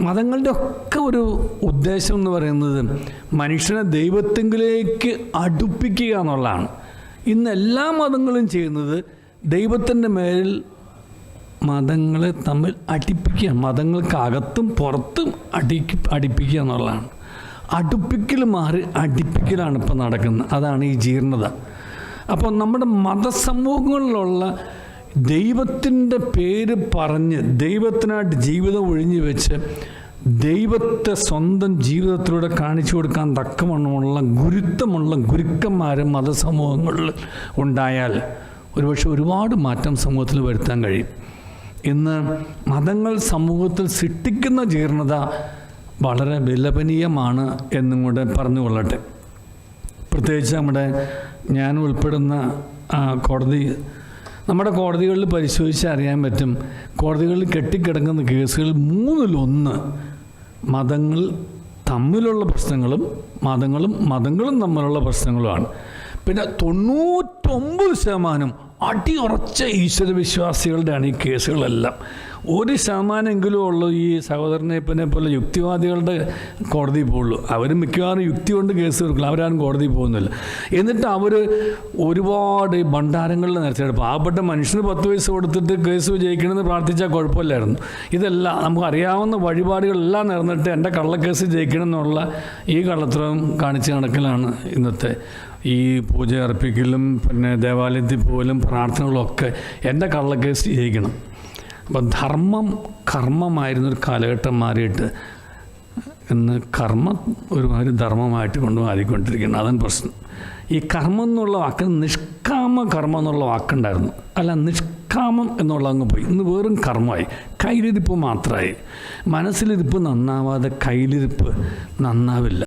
മതങ്ങളുടെ ഒക്കെ ഒരു ഉദ്ദേശം എന്ന് പറയുന്നത് മനുഷ്യനെ ദൈവത്തെങ്കിലേക്ക് അടുപ്പിക്കുക എന്നുള്ളതാണ്. ഇന്ന് എല്ലാ മതങ്ങളും ചെയ്യുന്നത് ദൈവത്തിൻ്റെ മേൽ മതങ്ങളെ തമ്മിൽ അടുപ്പിക്കുക, മതങ്ങൾക്കകത്തും പുറത്തും അടുപ്പിക്കുക എന്നുള്ളതാണ്. അടുപ്പിക്കൽ മാറി അടുപ്പിക്കലാണ് ഇപ്പോൾ നടക്കുന്നത്. അതാണ് ഈ ജീർണത. അപ്പോൾ നമ്മുടെ മതസമൂഹങ്ങളിലുള്ള ദൈവത്തിൻ്റെ പേര് പറഞ്ഞ് ദൈവത്തിനായിട്ട് ജീവിതം ഒഴിഞ്ഞു വെച്ച് ദൈവത്തെ സ്വന്തം ജീവിതത്തിലൂടെ കാണിച്ചു കൊടുക്കാൻ തക്കവണ്ണമുള്ള ഗുരുത്വമുള്ള ഗുരുക്കന്മാർ മതസമൂഹങ്ങളിൽ ഉണ്ടായാൽ ഒരുപക്ഷെ ഒരുപാട് മാറ്റം സമൂഹത്തിൽ വരുത്താൻ കഴിയും. ഇന്ന് മതങ്ങൾ സമൂഹത്തിൽ സൃഷ്ടിക്കുന്ന ജീർണത വളരെ വിലപനീയമാണ് എന്നും കൂടെ പറഞ്ഞുകൊള്ളട്ടെ. പ്രത്യേകിച്ച് ഞാൻ ഉൾപ്പെടുന്ന നമ്മുടെ കോടതികളിൽ പരിശോധിച്ച് അറിയാൻ പറ്റും. കോടതികളിൽ കെട്ടിക്കിടക്കുന്ന കേസുകൾ 1/3 മതങ്ങൾ തമ്മിലുള്ള പ്രശ്നങ്ങളും മതങ്ങളും തമ്മിലുള്ള പ്രശ്നങ്ങളുമാണ്. പിന്നെ 99% അടിയുറച്ച ഈശ്വരവിശ്വാസികളുടെയാണ് ഈ കേസുകളെല്ലാം. 1% ഉള്ളൂ ഈ സഹോദരനെപ്പനെ പോലെ യുക്തിവാദികളുടെ കോടതി പോകുള്ളൂ. അവർ മിക്കവാറും യുക്തി കൊണ്ട് കേസ് കൊടുക്കില്ല, അവരാരും കോടതി പോകുന്നില്ല. എന്നിട്ട് അവർ ഒരുപാട് ഭണ്ഡാരങ്ങളിൽ നിരത്തിയിട്ട് പാവപ്പെട്ട മനുഷ്യന് 10 പൈസ കൊടുത്തിട്ട് കേസ് ജയിക്കണമെന്ന് പ്രാർത്ഥിച്ചാൽ കുഴപ്പമില്ലായിരുന്നു. ഇതെല്ലാം നമുക്ക് അറിയാവുന്ന വഴിപാടുകളെല്ലാം നിറഞ്ഞിട്ട് എൻ്റെ കള്ളക്കേസ് ജയിക്കണമെന്നുള്ള ഈ കള്ളത്തരം കാണിച്ച് നടക്കലാണ് ഇന്നത്തെ ഈ പൂജ അർപ്പിക്കലും പിന്നെ ദേവാലയത്തിൽ പോലും പ്രാർത്ഥനകളൊക്കെ എൻ്റെ കള്ളക്കേസ് ജയിക്കണം. അപ്പം ധർമ്മം കർമ്മമായിരുന്നൊരു കാലഘട്ടം മാറിയിട്ട് ഇന്ന് കർമ്മം ഒരുമാതിരി ധർമ്മമായിട്ട് കൊണ്ടുമാറിക്കൊണ്ടിരിക്കുകയാണ്. അതാണ് പ്രശ്നം. ഈ കർമ്മം എന്നുള്ള വാക്ക് നിഷ്കാമ കർമ്മം എന്നുള്ള വാക്കുണ്ടായിരുന്നു. അല്ല, നിഷ്കാമം എന്നുള്ള അങ്ങ് പോയി. ഇന്ന് വെറും കർമ്മമായി, കയ്യിലിരിപ്പ് മാത്രമായി. മനസ്സിലിരിപ്പ് നന്നാവാതെ കയ്യിലിരിപ്പ് നന്നാവില്ല.